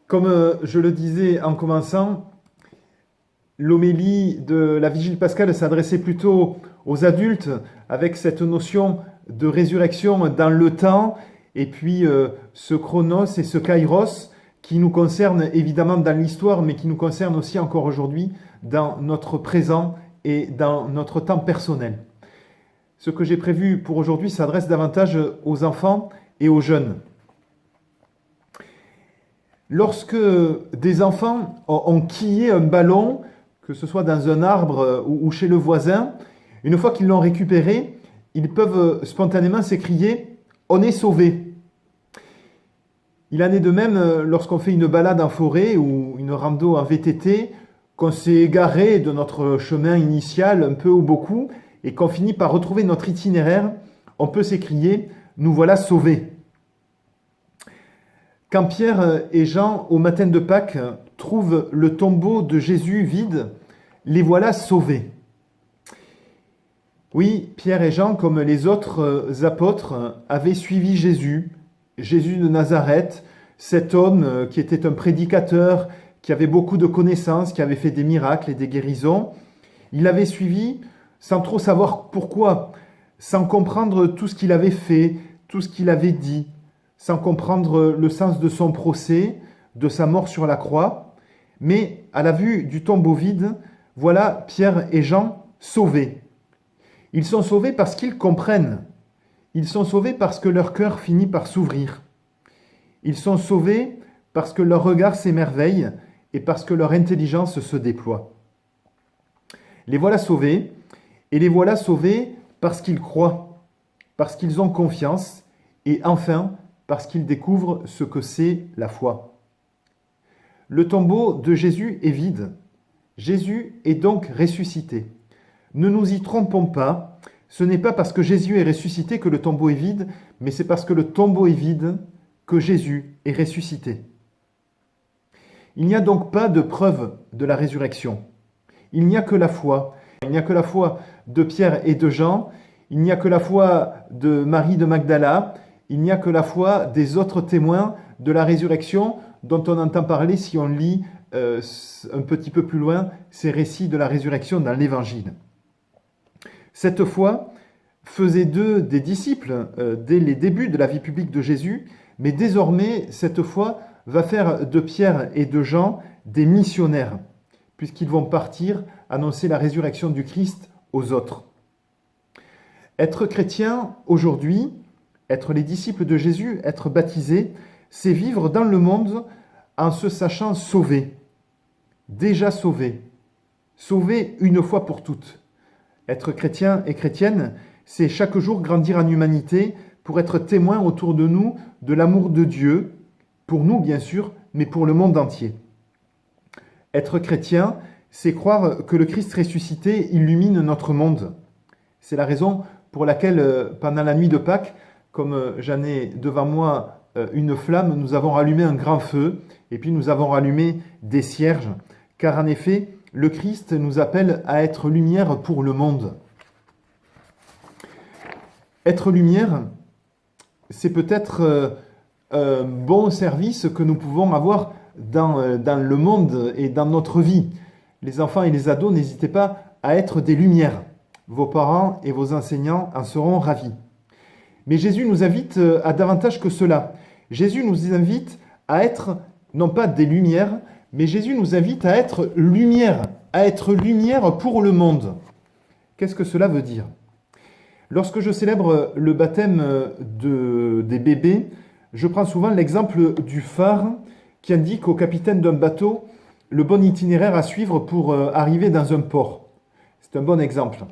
Comme je le disais en commençant, l'homélie de la Vigile pascale s'adressait plutôt aux adultes avec cette notion de résurrection dans le temps et puis ce chronos et ce kairos qui nous concerne évidemment dans l'histoire mais qui nous concerne aussi encore aujourd'hui dans notre présent et dans notre temps personnel. Ce que j'ai prévu pour aujourd'hui s'adresse davantage aux enfants et aux jeunes. Lorsque des enfants ont quillé un ballon, que ce soit dans un arbre ou chez le voisin, une fois qu'ils l'ont récupéré, ils peuvent spontanément s'écrier « On est sauvé ». Il en est de même lorsqu'on fait une balade en forêt ou une rando en VTT, qu'on s'est égaré de notre chemin initial un peu ou beaucoup et qu'on finit par retrouver notre itinéraire, on peut s'écrier « Nous voilà sauvés ». Quand Pierre et Jean, au matin de Pâques, trouvent le tombeau de Jésus vide, les voilà sauvés. Oui, Pierre et Jean, comme les autres apôtres, avaient suivi Jésus, Jésus de Nazareth, cet homme qui était un prédicateur, qui avait beaucoup de connaissances, qui avait fait des miracles et des guérisons. Il l'avait suivi sans trop savoir pourquoi, sans comprendre tout ce qu'il avait fait, tout ce qu'il avait dit, sans comprendre le sens de son procès, de sa mort sur la croix. Mais à la vue du tombeau vide, voilà Pierre et Jean sauvés. Ils sont sauvés parce qu'ils comprennent. Ils sont sauvés parce que leur cœur finit par s'ouvrir. Ils sont sauvés parce que leur regard s'émerveille et parce que leur intelligence se déploie. Les voilà sauvés, et les voilà sauvés parce qu'ils croient, parce qu'ils ont confiance, et enfin parce qu'ils découvrent ce que c'est la foi. Le tombeau de Jésus est vide. Jésus est donc ressuscité. Ne nous y trompons pas, ce n'est pas parce que Jésus est ressuscité que le tombeau est vide, mais c'est parce que le tombeau est vide que Jésus est ressuscité. Il n'y a donc pas de preuve de la résurrection. Il n'y a que la foi. Il n'y a que la foi de Pierre et de Jean. Il n'y a que la foi de Marie de Magdala. Il n'y a que la foi des autres témoins de la résurrection dont on entend parler si on lit un petit peu plus loin ces récits de la résurrection dans l'Évangile. Cette foi faisait d'eux des disciples dès les débuts de la vie publique de Jésus, mais désormais cette foi va faire de Pierre et de Jean des missionnaires, puisqu'ils vont partir annoncer la résurrection du Christ aux autres. Être chrétien aujourd'hui, être les disciples de Jésus, être baptisé, c'est vivre dans le monde en se sachant sauvé, déjà sauvé, sauvé une fois pour toutes. Être chrétien et chrétienne, c'est chaque jour grandir en humanité pour être témoin autour de nous de l'amour de Dieu, pour nous bien sûr, mais pour le monde entier. Être chrétien, c'est croire que le Christ ressuscité illumine notre monde. C'est la raison pour laquelle, pendant la nuit de Pâques, comme j'en ai devant moi une flamme, nous avons rallumé un grand feu et puis nous avons rallumé des cierges, car en effet, le Christ nous appelle à être lumière pour le monde. Être lumière, c'est peut-être un bon service que nous pouvons avoir dans le monde et dans notre vie. Les enfants et les ados, n'hésitez pas à être des lumières. Vos parents et vos enseignants en seront ravis. Mais Jésus nous invite à davantage que cela. Jésus nous invite à être, non pas des lumières, mais Jésus nous invite à être lumière pour le monde. Qu'est-ce que cela veut dire ? Lorsque je célèbre le baptême des bébés, je prends souvent l'exemple du phare qui indique au capitaine d'un bateau le bon itinéraire à suivre pour arriver dans un port. C'est un bon exemple.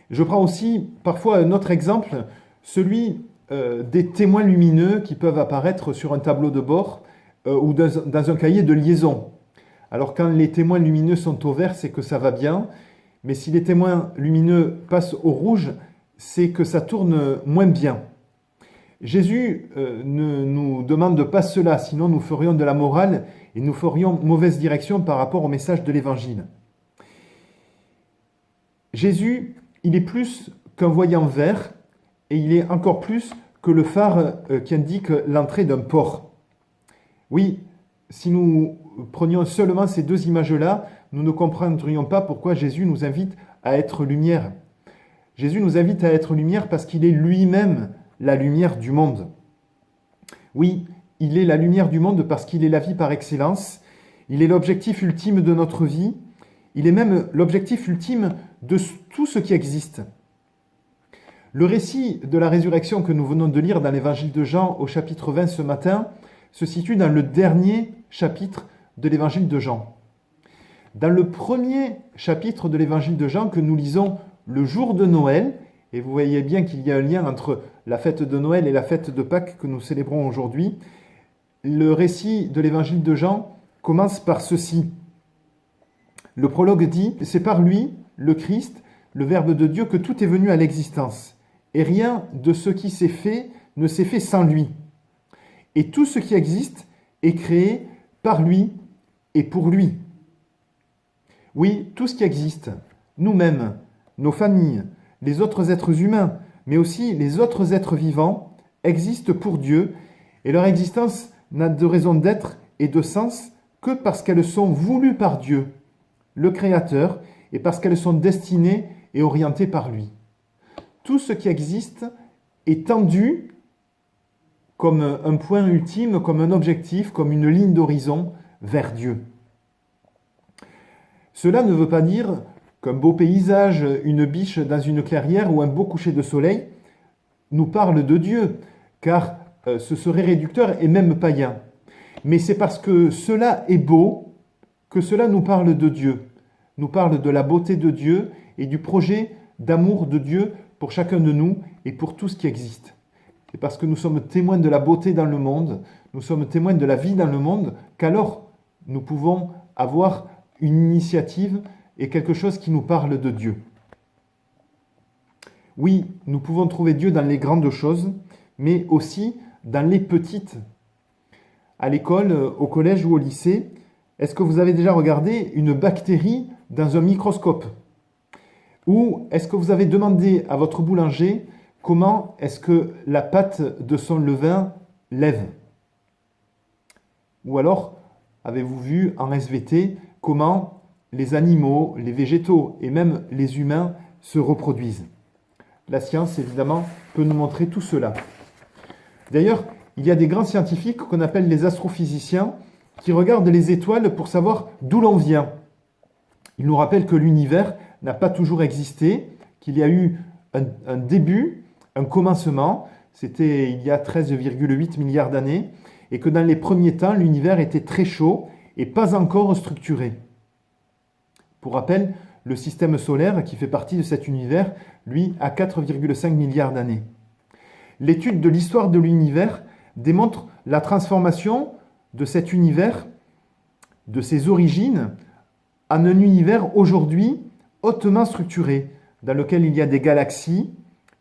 Je prends aussi parfois un autre exemple, celui des témoins lumineux qui peuvent apparaître sur un tableau de bord ou dans un cahier de liaison. Alors quand les témoins lumineux sont au vert, c'est que ça va bien, mais si les témoins lumineux passent au rouge, c'est que ça tourne moins bien. Jésus ne nous demande pas cela, sinon nous ferions de la morale et nous ferions mauvaise direction par rapport au message de l'Évangile. Jésus, il est plus qu'un voyant vert et il est encore plus que le phare qui indique l'entrée d'un port. Oui, si nous prenions seulement ces deux images-là, nous ne comprendrions pas pourquoi Jésus nous invite à être lumière. Jésus nous invite à être lumière parce qu'il est lui-même la lumière du monde. Oui, il est la lumière du monde parce qu'il est la vie par excellence. Il est l'objectif ultime de notre vie. Il est même l'objectif ultime de tout ce qui existe. Le récit de la résurrection que nous venons de lire dans l'évangile de Jean au chapitre 20 ce matin se situe dans le dernier chapitre de l'évangile de Jean. Dans le premier chapitre de l'évangile de Jean que nous lisons le jour de Noël, et vous voyez bien qu'il y a un lien entre la fête de Noël et la fête de Pâques que nous célébrons aujourd'hui, le récit de l'évangile de Jean commence par ceci. Le prologue dit « C'est par lui, le Christ, le Verbe de Dieu, que tout est venu à l'existence. Et rien de ce qui s'est fait ne s'est fait sans lui. Et tout ce qui existe est créé par lui et pour lui. » Oui, tout ce qui existe, nous-mêmes, nos familles, les autres êtres humains, mais aussi les autres êtres vivants, existent pour Dieu, et leur existence n'a de raison d'être et de sens que parce qu'elles sont voulues par Dieu, le Créateur, et parce qu'elles sont destinées et orientées par lui. Tout ce qui existe est tendu comme un point ultime, comme un objectif, comme une ligne d'horizon vers Dieu. Cela ne veut pas dire qu'un beau paysage, une biche dans une clairière ou un beau coucher de soleil nous parle de Dieu, car ce serait réducteur et même païen. Mais c'est parce que cela est beau que cela nous parle de Dieu, nous parle de la beauté de Dieu et du projet d'amour de Dieu pour chacun de nous et pour tout ce qui existe. C'est parce que nous sommes témoins de la beauté dans le monde, nous sommes témoins de la vie dans le monde, qu'alors nous pouvons avoir une initiative et quelque chose qui nous parle de Dieu. Oui, nous pouvons trouver Dieu dans les grandes choses, mais aussi dans les petites. À l'école, au collège ou au lycée, est-ce que vous avez déjà regardé une bactérie dans un microscope? Ou est-ce que vous avez demandé à votre boulanger comment est-ce que la pâte de son levain lève? Ou alors, avez-vous vu en SVT comment les animaux, les végétaux et même les humains se reproduisent? La science, évidemment, peut nous montrer tout cela. D'ailleurs, il y a des grands scientifiques qu'on appelle les astrophysiciens qui regardent les étoiles pour savoir d'où l'on vient. Ils nous rappellent que l'univers n'a pas toujours existé, qu'il y a eu un début, un commencement, c'était il y a 13,8 milliards d'années, et que dans les premiers temps, l'univers était très chaud et pas encore structuré. Pour rappel, le système solaire, qui fait partie de cet univers, lui, a 4,5 milliards d'années. L'étude de l'histoire de l'univers démontre la transformation de cet univers, de ses origines, en un univers aujourd'hui hautement structuré, dans lequel il y a des galaxies,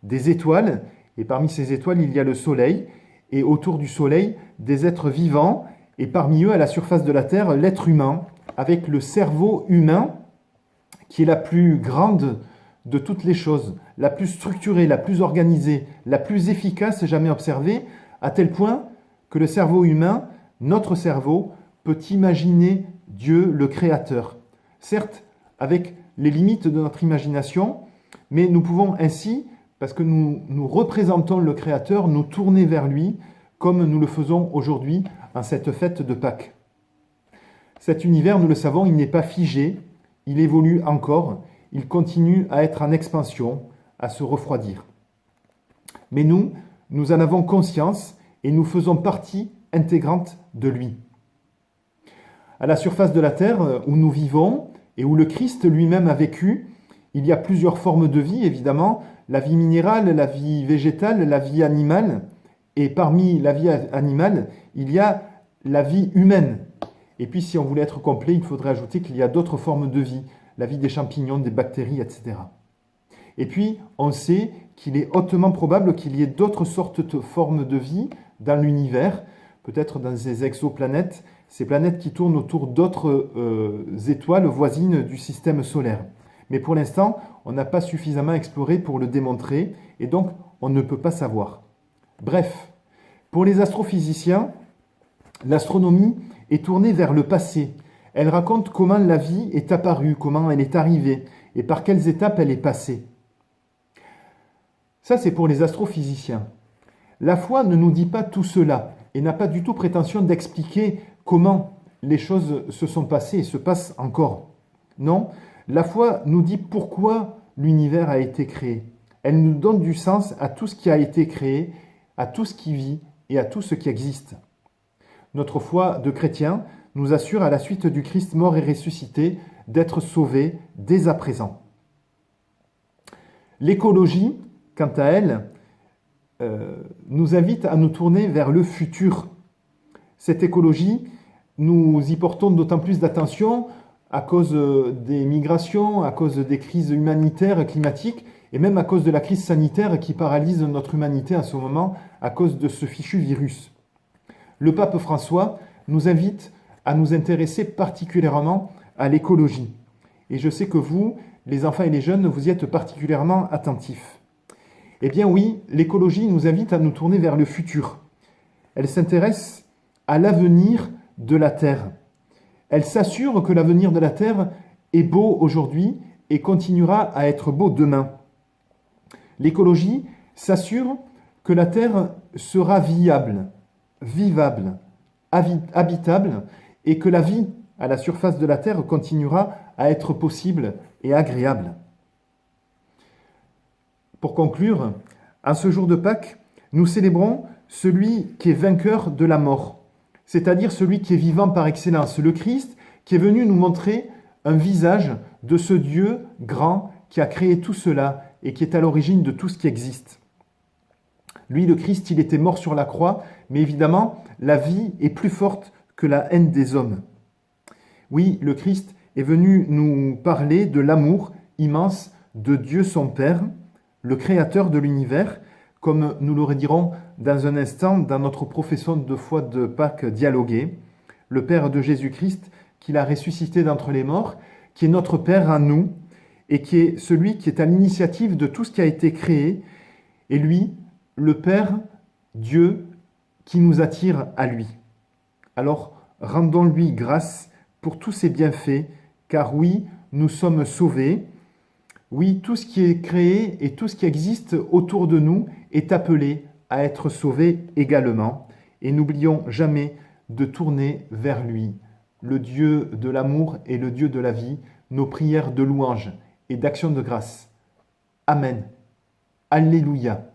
des étoiles, et parmi ces étoiles, il y a le Soleil, et autour du Soleil, des êtres vivants, et parmi eux, à la surface de la Terre, l'être humain, avec le cerveau humain, qui est la plus grande de toutes les choses, la plus structurée, la plus organisée, la plus efficace jamais observée, à tel point que le cerveau humain, notre cerveau, peut imaginer Dieu, le Créateur. Certes, avec les limites de notre imagination, mais nous pouvons ainsi, parce que nous représentons le Créateur, nous tourner vers lui, comme nous le faisons aujourd'hui en cette fête de Pâques. Cet univers, nous le savons, il n'est pas figé, il évolue encore, il continue à être en expansion, à se refroidir. Mais nous en avons conscience et nous faisons partie intégrante de lui. À la surface de la Terre, où nous vivons et où le Christ lui-même a vécu, il y a plusieurs formes de vie, évidemment, la vie minérale, la vie végétale, la vie animale, et parmi la vie animale, il y a la vie humaine. Et puis, si on voulait être complet, il faudrait ajouter qu'il y a d'autres formes de vie, la vie des champignons, des bactéries, etc. Et puis, on sait qu'il est hautement probable qu'il y ait d'autres sortes de formes de vie dans l'univers, peut-être dans ces exoplanètes, ces planètes qui tournent autour d'autres étoiles voisines du système solaire. Mais pour l'instant, on n'a pas suffisamment exploré pour le démontrer, et donc on ne peut pas savoir. Bref, pour les astrophysiciens, L'astronomie est tournée vers le passé. Elle raconte comment la vie est apparue, comment elle est arrivée et par quelles étapes elle est passée. Ça, c'est pour les astrophysiciens. La foi ne nous dit pas tout cela et n'a pas du tout prétention d'expliquer comment les choses se sont passées et se passent encore. Non, la foi nous dit pourquoi l'univers a été créé. Elle nous donne du sens à tout ce qui a été créé, à tout ce qui vit et à tout ce qui existe. Notre foi de chrétien nous assure, à la suite du Christ mort et ressuscité, d'être sauvés dès à présent. L'écologie, quant à elle, nous invite à nous tourner vers le futur. Cette écologie, nous y portons d'autant plus d'attention à cause des migrations, à cause des crises humanitaires, climatiques, et même à cause de la crise sanitaire qui paralyse notre humanité en ce moment à cause de ce fichu virus. Le pape François nous invite à nous intéresser particulièrement à l'écologie. Et je sais que vous, les enfants et les jeunes, vous y êtes particulièrement attentifs. Eh bien oui, l'écologie nous invite à nous tourner vers le futur. Elle s'intéresse à l'avenir de la Terre. Elle s'assure que l'avenir de la Terre est beau aujourd'hui et continuera à être beau demain. L'écologie s'assure que la Terre sera viable, vivable, habitable et que la vie à la surface de la Terre continuera à être possible et agréable. Pour conclure, en ce jour de Pâques, nous célébrons celui qui est vainqueur de la mort, c'est-à-dire celui qui est vivant par excellence, le Christ qui est venu nous montrer un visage de ce Dieu grand qui a créé tout cela et qui est à l'origine de tout ce qui existe. Lui, le Christ, il était mort sur la croix, mais évidemment, la vie est plus forte que la haine des hommes. Oui, le Christ est venu nous parler de l'amour immense de Dieu son Père, le Créateur de l'univers, comme nous le redirons dans un instant dans notre profession de foi de Pâques dialoguée, le Père de Jésus-Christ, qu'il a ressuscité d'entre les morts, qui est notre Père à nous, et qui est celui qui est à l'initiative de tout ce qui a été créé, et lui, le Père, Dieu, qui nous attire à lui. Alors, rendons-lui grâce pour tous ses bienfaits, car oui, nous sommes sauvés. Oui, tout ce qui est créé et tout ce qui existe autour de nous est appelé à être sauvé également. Et n'oublions jamais de tourner vers lui, le Dieu de l'amour et le Dieu de la vie, nos prières de louange et d'action de grâce. Amen. Alléluia.